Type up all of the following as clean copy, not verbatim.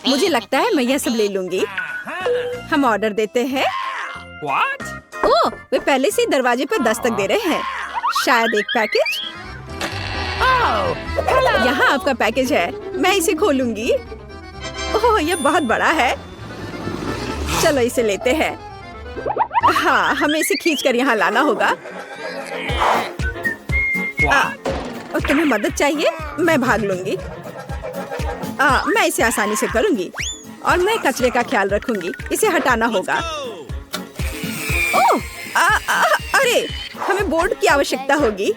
मुझे लगता है मैं यह सब ले लूंगी। हम ऑर्डर देते हैं। ओह, वे पहले से ही दरवाजे पर दस्तक दे रहे हैं। शायद एक पैकेज। यहाँ आपका पैकेज है। मैं इसे खोलूंगी। ओह, यह बहुत बड़ा है। चलो इसे लेते हैं। हाँ, हमें इसे खींचकर यहाँ लाना होगा। और तुम्हें मदद चाहिए? मैं भाग लूंगी। मैं इसे आसानी से करूंगी और मैं कचरे का ख्याल रखूंगी। इसे हटाना होगा। ओह, अरे, हमें बोर्ड की आवश्यकता होगी।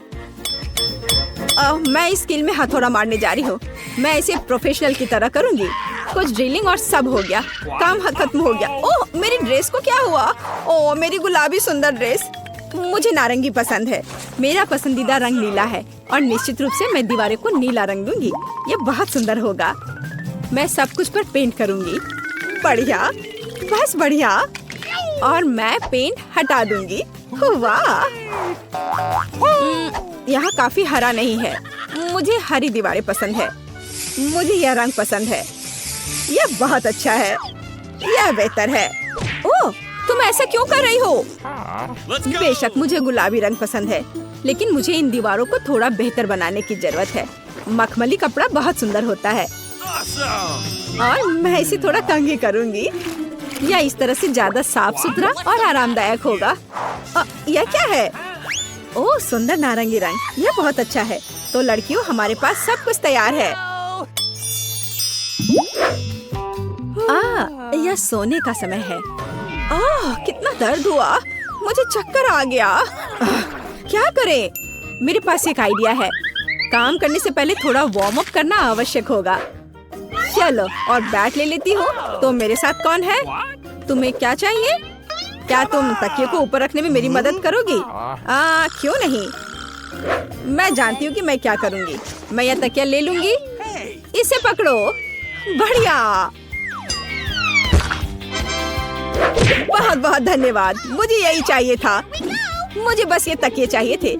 मैं इस स्किल में हथौड़ा मारने जा रही हूँ। मैं इसे प्रोफेशनल की तरह करूंगी। कुछ ड्रिलिंग और सब हो गया। काम खत्म हो गया। ओह, मेरी ड्रेस को क्या हुआ? ओह, मेरी गुलाबी सुंदर ड्रेस। मुझे नारंगी पसंद है। मेरा पसंदीदा रंग नीला है और निश्चित रूप से मैं दीवारों को नीला रंग दूंगी। ये बहुत सुंदर होगा। मैं सब कुछ पर पेंट करूंगी। बढ़िया, बस बढ़िया। और मैं पेंट हटा दूंगी। वाह, यहाँ काफी हरा नहीं है। मुझे हरी दीवारें पसंद है। मुझे यह रंग पसंद है। यह बहुत अच्छा है। यह बेहतर है। ओह, तुम ऐसा क्यों कर रही हो? बेशक मुझे गुलाबी रंग पसंद है, लेकिन मुझे इन दीवारों को थोड़ा बेहतर बनाने की जरूरत है। मखमली कपड़ा बहुत सुंदर होता है और मैं इसे थोड़ा कंघी करूंगी। यह इस तरह से ज्यादा साफ सुथरा और आरामदायक होगा। यह क्या है? ओह, सुंदर नारंगी रंग। यह बहुत अच्छा है। तो लड़कियों, हमारे पास सब कुछ तैयार है। यह सोने का समय है। कितना दर्द हुआ। मुझे चक्कर आ गया। क्या करें? मेरे पास एक आइडिया है। काम करने से पहले थोड़ा वार्म अप करना आवश्यक होगा। चलो, और बैट ले लेती हूँ। तो मेरे साथ कौन है? तुम्हें क्या चाहिए? क्या तुम तकिए को ऊपर रखने में मेरी मदद करोगी? क्यों नहीं? मैं जानती हूँ कि मैं क्या करूँगी। मैं यह तकिया ले लूंगी। इसे पकड़ो। बढ़िया, बहुत बहुत धन्यवाद। मुझे यही चाहिए था। मुझे बस ये तकिए चाहिए थे।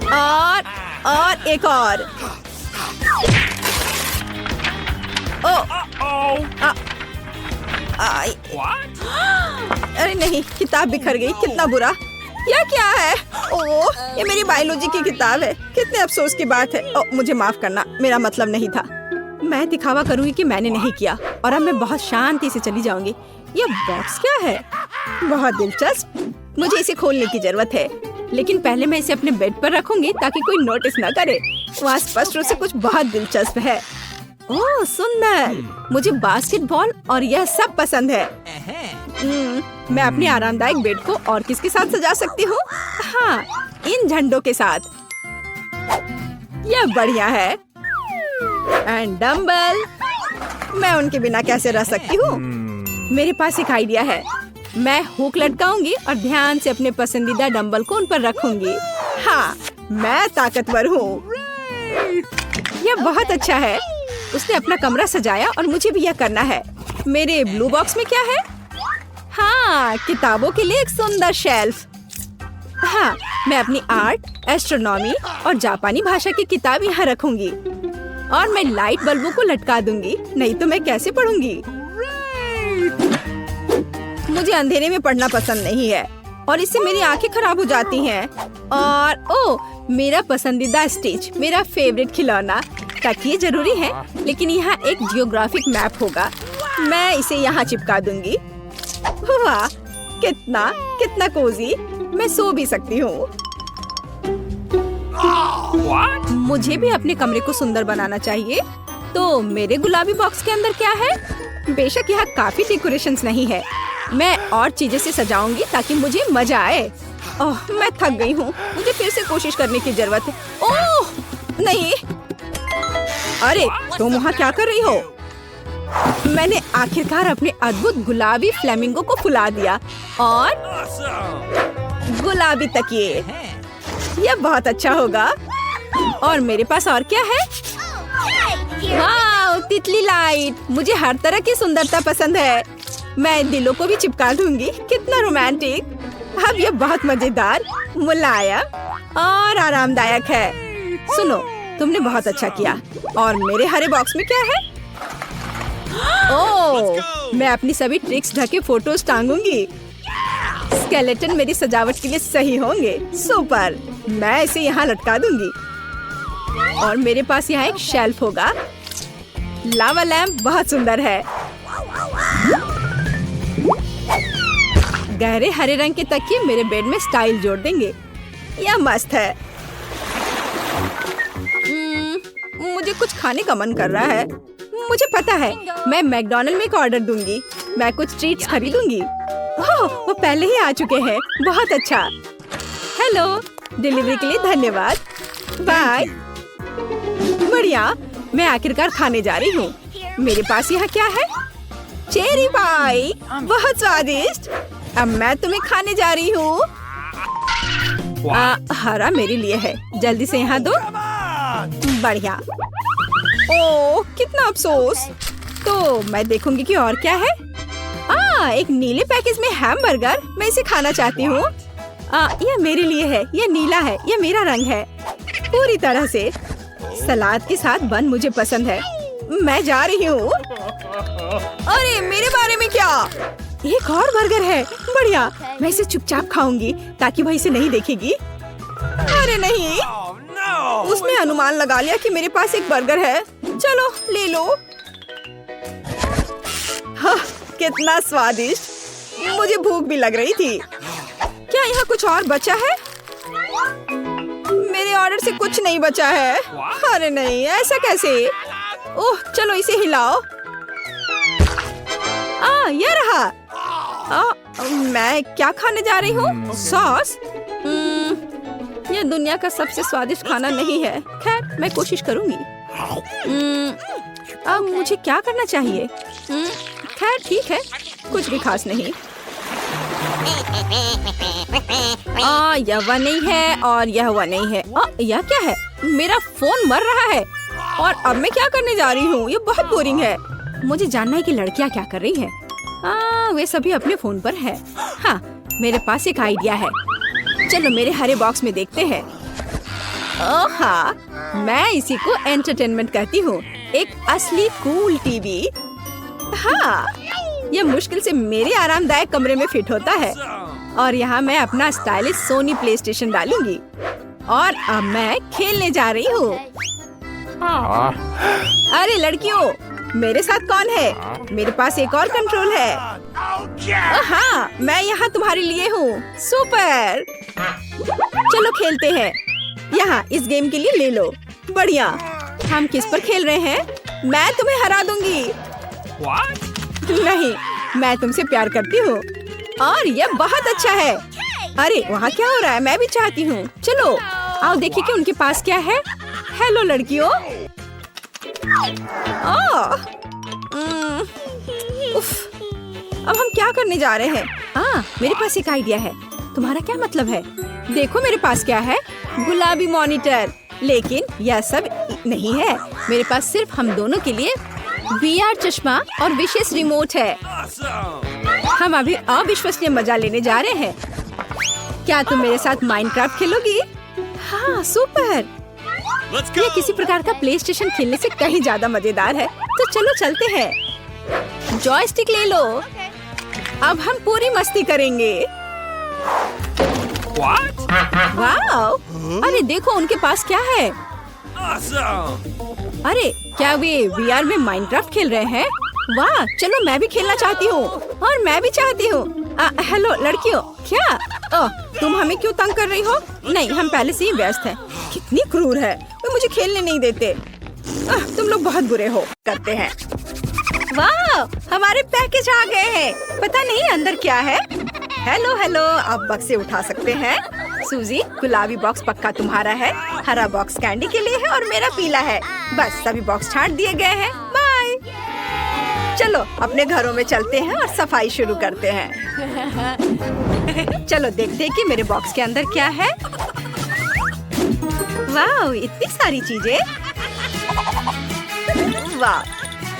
और एक और। अरे नहीं, किताब बिखर गई। कितना बुरा। यह क्या है? ओह, ये मेरी बायोलॉजी की किताब है। कितने अफसोस की बात है। मुझे माफ करना, मेरा मतलब नहीं था। मैं दिखावा करूंगी कि मैंने नहीं किया और अब मैं बहुत शांति से चली जाऊंगी। ये बॉक्स क्या है? बहुत दिलचस्प। मुझे इसे खोलने की जरूरत है, लेकिन पहले मैं इसे अपने बेड पर रखूंगी ताकि कोई नोटिस न करे। वहाँ स्पष्ट रूप से कुछ बहुत दिलचस्प है। ओह, सुंदर। मुझे बास्केटबॉल और यह सब पसंद है। मैं अपने आरामदायक बेड को और किसके साथ सजा सकती हूँ? हाँ, इन झंडों के साथ। यह बढ़िया है। And dumbbell. मैं उनके बिना कैसे रह सकती हूँ? मेरे पास एक आइडिया है। मैं हुक लटकाऊंगी और ध्यान से अपने पसंदीदा डंबल को उन पर रखूंगी। हाँ, मैं ताकतवर हूँ। यह बहुत अच्छा है। उसने अपना कमरा सजाया और मुझे भी यह करना है। मेरे ब्लू बॉक्स में क्या है? हाँ, किताबों के लिए एक सुंदर शेल्फ। हाँ, मैं अपनी आर्ट, एस्ट्रोनॉमी और जापानी भाषा की किताब यहाँ रखूंगी और मैं लाइट बल्बों को लटका दूंगी। नहीं तो मैं कैसे पढ़ूंगी? मुझे अंधेरे में पढ़ना पसंद नहीं है और इससे मेरी आंखें खराब हो जाती हैं। और ओह, मेरा पसंदीदा स्टिच, मेरा फेवरेट खिलौना। तकिए जरूरी है, लेकिन यहाँ एक जियोग्राफिक मैप होगा। मैं इसे यहाँ चिपका दूंगी। वाह, कितना कितना कोजी। मैं सो भी सकती हूँ। मुझे भी अपने कमरे को सुंदर बनाना चाहिए। तो मेरे गुलाबी बॉक्स के अंदर क्या है? बेशक यहाँ काफी डेकोरेशंस नहीं है। मैं और चीजें से सजाऊंगी ताकि मुझे मजा आए। ओह, मैं थक गई हूँ। मुझे फिर से कोशिश करने की जरूरत है। ओह, नहीं। अरे, तुम वहाँ क्या कर रही हो? मैंने आखिरकार अपने अद्भुत गुलाबी फ्लेमिंगो को फुला दिया और गुलाबी तकिए। यह बहुत अच्छा होगा। और मेरे पास और क्या है? वाह, तितली लाइट। मुझे हर तरह की सुंदरता पसंद है। मैं दिलों को भी चिपका दूंगी। कितना रोमांटिक। अब यह बहुत मजेदार, मुलायम और आरामदायक है। सुनो, तुमने बहुत अच्छा किया। और मेरे हरे बॉक्स में क्या है? ओह, मैं अपनी सभी ट्रिक्स ढके फोटोज टांगूंगी। स्केलेटन मेरी सजावट के लिए सही होंगे। सुपर, मैं इसे यहाँ लटका दूंगी। और मेरे पास यहाँ एक शेल्फ होगा। लावा लैंप बहुत सुंदर है। गहरे हरे रंग के तकिए मेरे बेड में स्टाइल जोड़ देंगे। यह मस्त है। मुझे कुछ खाने का मन कर रहा है। मुझे पता है, मैं मैकडॉनल्ड में एक ऑर्डर दूंगी। मैं कुछ ट्रीट्स खरीदूंगी। ओह, वो पहले ही आ चुके हैं। बहुत अच्छा। हेलो, डिलीवरी के लिए धन्यवाद। बाय। बढ़िया, मैं आखिरकार खाने जा रही हूँ। मेरे पास यहाँ क्या है? चेरी पाई, बहुत स्वादिष्ट। अब मैं तुम्हें खाने जा रही हूँ। हरा मेरे लिए है। जल्दी से यहाँ दो। बढ़िया। ओह, कितना अफसोस। तो मैं देखूंगी कि और क्या है। एक नीले पैकेज में हैमबर्गर। मैं इसे खाना चाहती हूँ। यह मेरे लिए है। यह नीला है। यह मेरा रंग है पूरी तरह से। सलाद के साथ बन मुझे पसंद है। मैं जा रही हूँ। अरे, मेरे बारे में क्या? एक और बर्गर है। बढ़िया, मैं इसे चुपचाप खाऊंगी ताकि वह इसे नहीं देखेगी। अरे नहीं, उसने अनुमान लगा लिया कि मेरे पास एक बर्गर है। चलो ले लो। हाँ, कितना स्वादिष्ट। मुझे भूख भी लग रही थी। क्या यहाँ कुछ और बचा है? मेरे ऑर्डर से कुछ नहीं बचा है। अरे नहीं, ऐसा कैसे? ओह, चलो इसे हिलाओ। ये रहा। मैं क्या खाने जा रही हूँ? सॉस। यह दुनिया का सबसे स्वादिष्ट खाना नहीं है। खैर, मैं कोशिश करूंगी। अब मुझे क्या करना चाहिए? खैर ठीक है, कुछ भी खास नहीं। यह वह नहीं है और यह वह नहीं है। यह क्या है? मेरा फोन मर रहा है। और अब मैं क्या करने जा रही हूँ? ये बहुत बोरिंग है। मुझे जानना है कि लड़कियाँ क्या कर रही हैं। वे सभी अपने फोन पर है। हाँ, मेरे पास एक आइडिया है। चलो मेरे हरे बॉक्स में देखते हैं। हाँ, मैं इसी को एंटरटेनमेंट कहती हूँ। एक असली कूल टीवी। हाँ, यह मुश्किल से मेरे आरामदायक कमरे में फिट होता है। और यहाँ मैं अपना स्टाइलिश सोनी प्ले स्टेशन डालूंगी। और अब मैं खेलने जा रही हूँ। अरे लड़कियों, मेरे साथ कौन है? मेरे पास एक और कंट्रोल है। हाँ, मैं यहाँ तुम्हारे लिए हूँ। सुपर, चलो खेलते हैं। यहाँ इस गेम के लिए ले लो। बढ़िया। हम किस पर खेल रहे हैं? मैं तुम्हें हरा दूंगी। नहीं, मैं तुमसे प्यार करती हूँ और यह बहुत अच्छा है। अरे वहाँ क्या हो रहा है? मैं भी चाहती हूँ। चलो आओ देखिए कि उनके पास क्या है। हेलो लड़कियों। उफ, अब हम क्या करने जा रहे हैं? मेरे पास एक आइडिया है। तुम्हारा क्या मतलब है? देखो मेरे पास क्या है। गुलाबी मॉनिटर। लेकिन यह सब नहीं है। मेरे पास सिर्फ हम दोनों के लिए VR चश्मा और विशेष रिमोट है। हम अभी अविश्वसनीय मजा लेने जा रहे हैं। क्या तुम मेरे साथ माइनक्राफ्ट खेलोगी? हाँ, सुपर। ये किसी प्रकार का प्ले स्टेशन खेलने से कहीं ज्यादा मजेदार है। तो चलो चलते हैं। जॉयस्टिक ले लो। अब हम पूरी मस्ती करेंगे। वाओ! अरे देखो उनके पास क्या है। अरे क्या वे VR में माइनक्राफ्ट खेल रहे हैं? वाह, चलो मैं भी खेलना चाहती हूँ। और मैं भी चाहती हूँ। हेलो लड़कियों। क्या? तुम हमें क्यों तंग कर रही हो? नहीं, हम पहले से ही व्यस्त हैं। कितनी क्रूर है, वो मुझे खेलने नहीं देते। तुम लोग बहुत बुरे हो करते हैं। वाह, हमारे पैकेज आ गए हैं। पता नहीं अंदर क्या है। हेलो हेलो, आप बक्से उठा सकते हैं। सूजी, गुलाबी बॉक्स पक्का तुम्हारा है। हरा बॉक्स कैंडी के लिए है और मेरा पीला है। बस सभी बॉक्स छांट दिए गए हैं। बाय। चलो अपने घरों में चलते हैं और सफाई शुरू करते हैं। चलो देखते हैं कि मेरे बॉक्स के अंदर क्या है। वाह, इतनी सारी चीजें। वाह,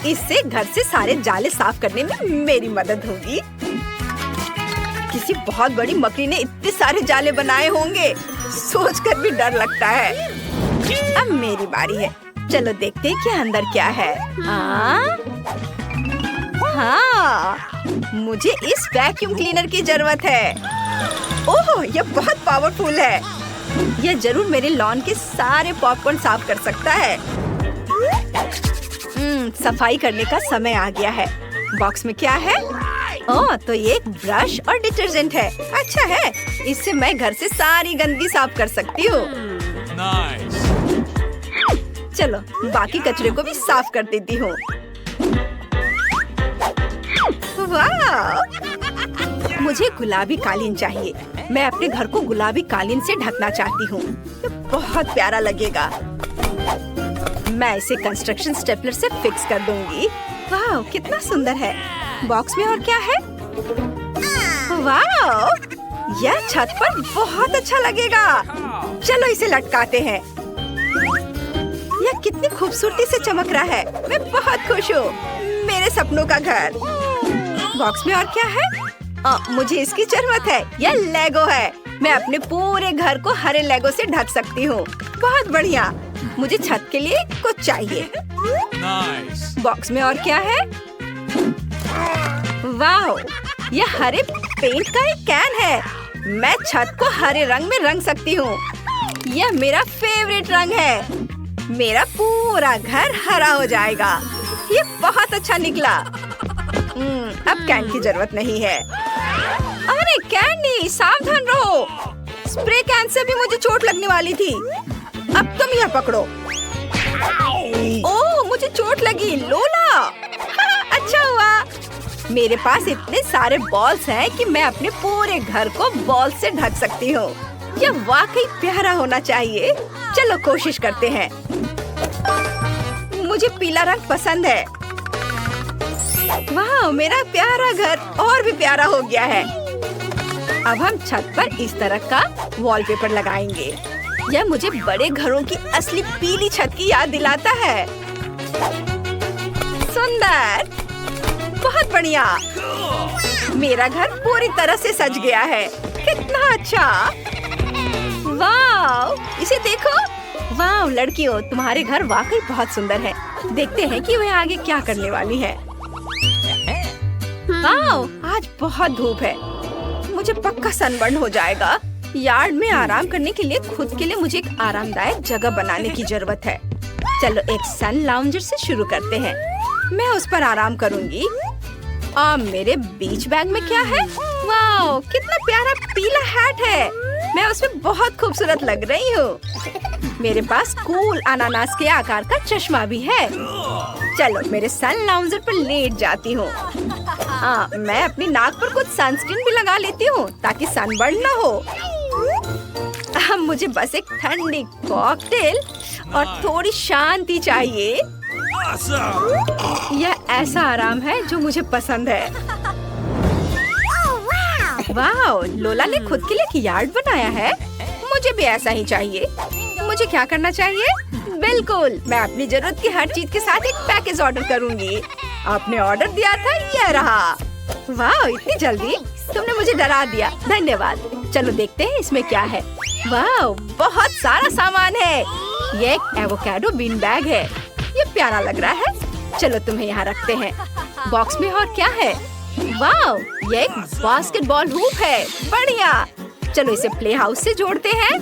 इससे घर से सारे जाले साफ करने में मेरी मदद होगी। किसी बहुत बड़ी मकड़ी ने इतने सारे जाले बनाए होंगे, सोचकर भी डर लगता है। अब मेरी बारी है। चलो देखते हैं कि अंदर क्या है। मुझे इस वैक्यूम क्लीनर की जरूरत है। ओह, यह बहुत पावरफुल है। यह जरूर मेरे लॉन के सारे पॉपकॉर्न साफ कर सकता है। सफाई करने का समय आ गया है। बॉक्स में क्या है? ओह, तो ये एक ब्रश और डिटर्जेंट है। अच्छा है, इससे मैं घर से सारी गंदगी साफ कर सकती हूँ। चलो, बाकी कचरे को भी साफ कर देती हूँ। वाह! मुझे गुलाबी कालीन चाहिए। मैं अपने घर को गुलाबी कालीन से ढकना चाहती हूँ। ये बहुत प्यारा लगेगा। मैं इसे कंस्ट्रक्शन स्टेपलर से फिक्स कर दूंगी। वाह, कितना सुंदर है। बॉक्स में और क्या है? वाह, यह छत पर बहुत अच्छा लगेगा। चलो इसे लटकाते हैं। यह कितनी खूबसूरती से चमक रहा है। मैं बहुत खुश हूँ। मेरे सपनों का घर। बॉक्स में और क्या है? मुझे इसकी जरूरत है। यह लेगो है। मैं अपने पूरे घर को हरे लेगो से ढक सकती हूँ। बहुत बढ़िया। मुझे छत के लिए कुछ चाहिए। बॉक्स में और क्या है? वाह, यह हरे पेंट का एक कैन है। मैं छत को हरे रंग में रंग सकती हूँ। यह मेरा फेवरेट रंग है। मेरा पूरा घर हरा हो जाएगा। ये बहुत अच्छा निकला। अब कैन की जरूरत नहीं है। अरे कैंडी, सावधान रहो। स्प्रे कैन से भी मुझे चोट लगने वाली थी। अब तुम यह पकड़ो। ओह, मुझे चोट लगी। लोला, अच्छा हुआ। मेरे पास इतने सारे बॉल्स हैं कि मैं अपने पूरे घर को बॉल से ढक सकती हूँ। यह वाकई प्यारा होना चाहिए। चलो कोशिश करते हैं। मुझे पीला रंग पसंद है। वाह, मेरा प्यारा घर और भी प्यारा हो गया है। अब हम छत पर इस तरह का वॉलपेपर लगाएंगे। यह मुझे बड़े घरों की असली पीली छत की याद दिलाता है। सुंदर, बहुत बढ़िया। मेरा घर पूरी तरह से सज गया है। कितना अच्छा। वाह, इसे देखो। वाह लड़कियों, तुम्हारे घर वाकई बहुत सुंदर है। देखते हैं कि वह आगे क्या करने वाली है। वाह, आज बहुत धूप है। मुझे पक्का सनबर्न हो जाएगा। यार्ड में आराम करने के लिए खुद के लिए मुझे एक आरामदायक जगह बनाने की जरूरत है। चलो एक सन लाउंजर से शुरू करते हैं। मैं उस पर आराम करूंगी। मेरे बीच बैग में क्या है? वाह, कितना प्यारा पीला हैट है। मैं उसमें बहुत खूबसूरत लग रही हूँ। मेरे पास कूल अनानास के आकार का चश्मा भी है। चलो मेरे सन लाउंजर पर लेट जाती हूँ। मैं अपनी नाक पर कुछ सनस्क्रीन भी लगा लेती हूँ ताकि सनबर्न न हो। अब मुझे बस एक ठंडी कॉकटेल और थोड़ी शांति चाहिए। यह ऐसा आराम है जो मुझे पसंद है। वाह, लोला ने खुद के लिए एक यार्ड बनाया है। मुझे भी ऐसा ही चाहिए। मुझे क्या करना चाहिए? बिल्कुल, मैं अपनी जरूरत की हर चीज के साथ एक पैकेज ऑर्डर करूंगी। आपने ऑर्डर दिया था, ये रहा। वाह, इतनी जल्दी? तुमने मुझे डरा दिया। धन्यवाद। चलो देखते हैं इसमें क्या है। वाह, बहुत सारा सामान है। ये एक एवोकाडो बीन बैग है। ये प्यारा लग रहा है। चलो तुम्हें यहाँ रखते हैं। बॉक्स में और क्या है? वाह, ये एक बास्केटबॉल हूप है। बढ़िया। चलो इसे प्ले हाउस से जोड़ते हैं।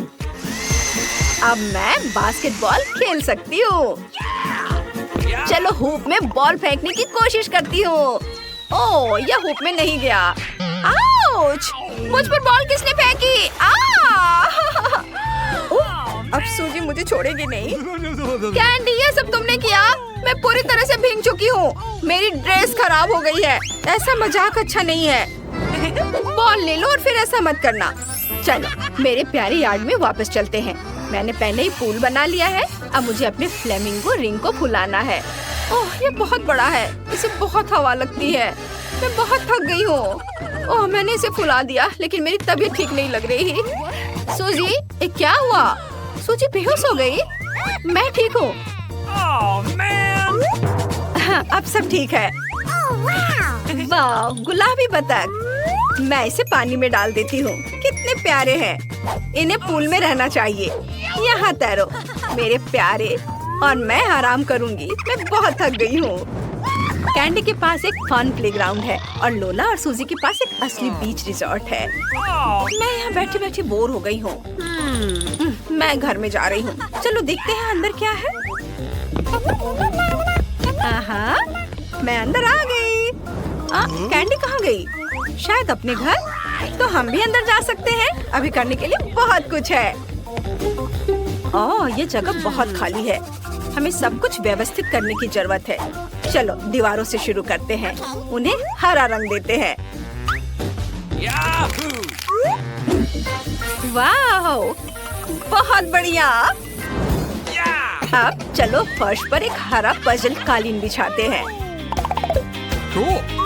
अब मैं बास्केटबॉल खेल सकती हूँ। चलो हूप में बॉल फेंकने की कोशिश करती हूँ। ओह, यह हूप में नहीं गया। आउच! मुझ पर बॉल किसने फेंकी? अब सूजी मुझे छोड़ेगी नहीं। कैंडी, ये सब तुमने किया? मैं पूरी तरह से भीग चुकी हूँ। मेरी ड्रेस खराब हो गई है। ऐसा मजाक अच्छा नहीं है। बॉल ले लो और फिर ऐसा मत करना। चलो मेरे प्यारे यार्ड में वापस चलते हैं। मैंने पहले ही पूल बना लिया है। अब मुझे अपने फ्लेमिंगो रिंग को फुलाना है। ओह, ये बहुत बड़ा है। इसे बहुत हवा लगती है। मैं बहुत थक गई हूँ। ओह, मैंने इसे फुला दिया लेकिन मेरी तबीयत ठीक नहीं लग रही। सूजी, ये क्या हुआ? सूजी बेहोश हो गई। मैं ठीक हूँ। हाँ, अब सब ठीक है। वाह, गुलाबी बतख। मैं इसे पानी में डाल देती हूँ। कितने प्यारे हैं। इन्हें पूल में रहना चाहिए। यहाँ तैरो मेरे प्यारे। और मैं आराम करूँगी। मैं बहुत थक गई हूँ। कैंडी के पास एक फन प्लेग्राउंड है और लोला और सूजी के पास एक असली बीच रिजॉर्ट है। मैं यहाँ बैठी बैठी बोर हो गई हूँ। मैं घर में जा रही हूँ। चलो देखते हैं अंदर क्या है। आहा, मैं अंदर आ गई। कैंडी कहाँ गई? शायद अपने घर। तो हम भी अंदर जा सकते हैं। अभी करने के लिए बहुत कुछ है। ओह, ये जगह बहुत खाली है। हमें सब कुछ व्यवस्थित करने की जरूरत है। चलो दीवारों से शुरू करते हैं। उन्हें हरा रंग देते हैं। वाह, बहुत बढ़िया। अब चलो फर्श पर एक हरा पजल कालीन बिछाते हैं।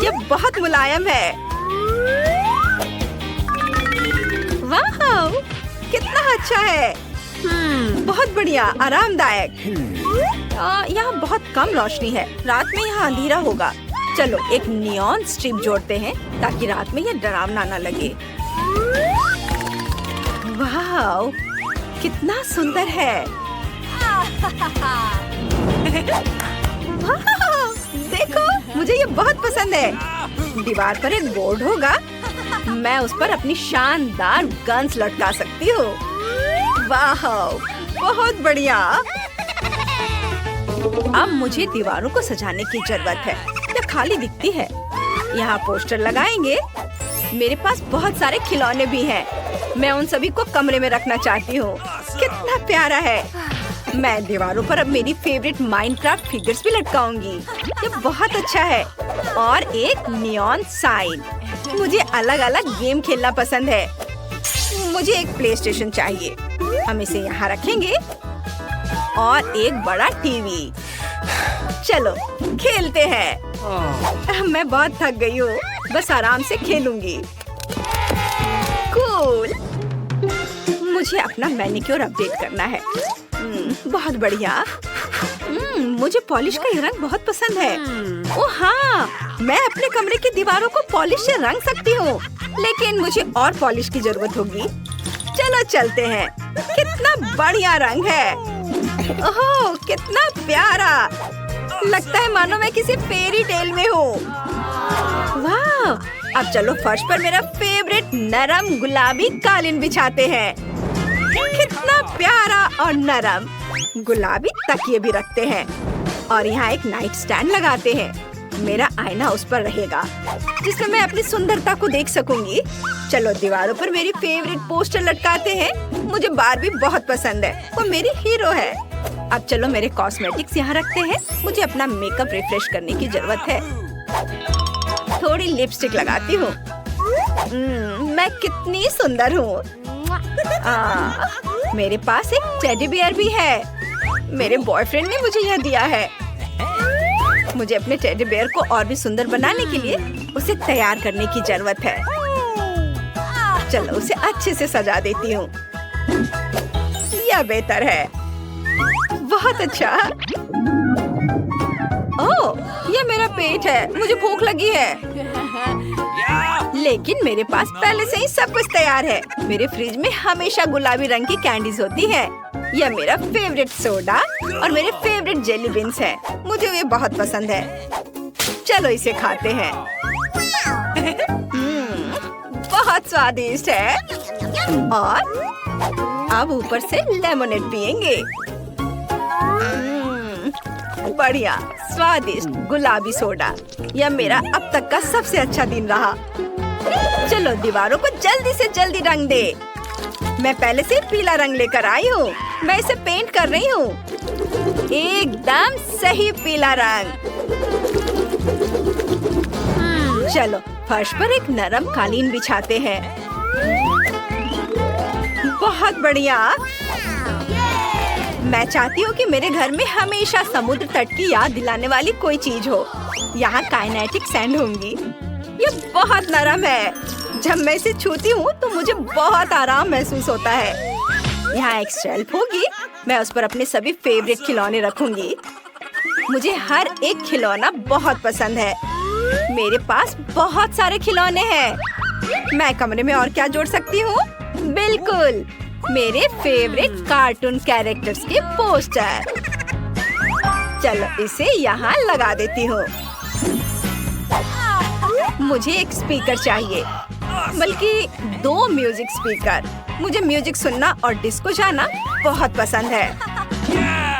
ये बहुत मुलायम है। वाह, कितना अच्छा है। बहुत बढ़िया, आरामदायक। यहाँ बहुत कम रोशनी है। रात में यहाँ अंधेरा होगा। चलो एक नियॉन स्ट्रिप जोड़ते हैं ताकि रात में ये डरावना न लगे। वाह, कितना सुंदर है। वाह, देखो, मुझे ये बहुत पसंद है। दीवार पर एक बोर्ड होगा। मैं उस पर अपनी शानदार गन्स लटका सकती हूँ। वाह, बहुत बढ़िया। अब मुझे दीवारों को सजाने की जरूरत है। यह खाली दिखती है। यहाँ पोस्टर लगाएंगे। मेरे पास बहुत सारे खिलौने भी हैं। मैं उन सभी को कमरे में रखना चाहती हूँ। कितना प्यारा है। मैं दीवारों पर अब मेरी फेवरेट माइनक्राफ्ट फिगर्स भी लटकाऊंगी। ये बहुत अच्छा है। और एक नियॉन साइन। मुझे अलग अलग गेम खेलना पसंद है। मुझे एक प्ले स्टेशन चाहिए। हम इसे यहाँ रखेंगे और एक बड़ा टीवी। चलो खेलते हैं। मैं बहुत थक गई हूँ। बस आराम से खेलूंगी। कूल। मुझे अपना मैनिक्योर अपडेट करना है। बहुत बढ़िया। मुझे पॉलिश का ये रंग बहुत पसंद है। ओह हाँ, मैं अपने कमरे की दीवारों को पॉलिश से रंग सकती हूँ। लेकिन मुझे और पॉलिश की जरूरत होगी। चलो चलते हैं। कितना बढ़िया रंग है। ओह, कितना प्यारा। लगता है मानो मैं किसी फेरी टेल में हूँ। वाह, अब चलो फर्श पर मेरा फेवरेट नरम गुलाबी कालीन बिछाते हैं। कितना प्यारा और नरम। गुलाबी तकिए भी रखते हैं और यहाँ एक नाइट स्टैंड लगाते हैं। मेरा आईना उस पर रहेगा जिसमें मैं अपनी सुंदरता को देख सकूंगी। चलो दीवारों पर मेरी फेवरेट पोस्टर लटकाते हैं। मुझे बार्बी बहुत पसंद है। वो मेरी हीरो है। अब चलो मेरे कॉस्मेटिक्स यहाँ रखते हैं। मुझे अपना मेकअप रिफ्रेश करने की जरूरत है। थोड़ी लिपस्टिक लगाती हूँ। मैं कितनी सुंदर हूँ। मेरे पास एक टेडी बियर भी है। मेरे बॉयफ्रेंड ने मुझे यह दिया है। मुझे अपने टेडी बियर को और भी सुंदर बनाने के लिए उसे तैयार करने की जरूरत है। चलो उसे अच्छे से सजा देती हूँ। यह बेहतर है। बहुत अच्छा। ओह, यह मेरा पेट है। मुझे भूख लगी है। लेकिन मेरे पास पहले से ही सब कुछ तैयार है। मेरे फ्रिज में हमेशा गुलाबी रंग की कैंडीज होती है। यह मेरा फेवरेट सोडा और मेरे फेवरेट जेली बीन्स है। मुझे ये बहुत पसंद है। चलो इसे खाते हैं। बहुत स्वादिष्ट है। और अब ऊपर से लेमनेड पियेंगे। बढ़िया, स्वादिष्ट गुलाबी सोडा। यह मेरा अब तक का सबसे अच्छा दिन रहा। चलो दीवारों को जल्दी से जल्दी रंग दे। मैं पहले से पीला रंग लेकर आई हूँ। मैं इसे पेंट कर रही हूँ। एकदम सही पीला रंग। चलो फर्श पर एक नरम कालीन बिछाते हैं। बहुत बढ़िया। मैं चाहती हूँ कि मेरे घर में हमेशा समुद्र तट की याद दिलाने वाली कोई चीज हो। यहाँ काइनेटिक सैंड होंगी। ये बहुत नरम है। जब मैं इसे छूती हूँ तो मुझे बहुत आराम महसूस होता है। यहाँ एक शेल्फ होगी। मैं उस पर अपने सभी फेवरेट खिलौने रखूंगी। मुझे हर एक खिलौना बहुत पसंद है। मेरे पास बहुत सारे खिलौने हैं। मैं कमरे में और क्या जोड़ सकती हूँ? बिल्कुल, मेरे फेवरेट कार्टून कैरेक्टर्स के पोस्टर। चलो इसे यहाँ लगा देती हूँ। मुझे एक स्पीकर चाहिए, बल्कि 2 म्यूजिक स्पीकर। मुझे म्यूजिक सुनना और डिस्को जाना बहुत पसंद है।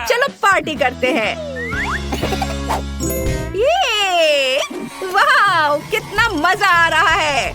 चलो पार्टी करते हैं। ये वाह, कितना मजा आ रहा है।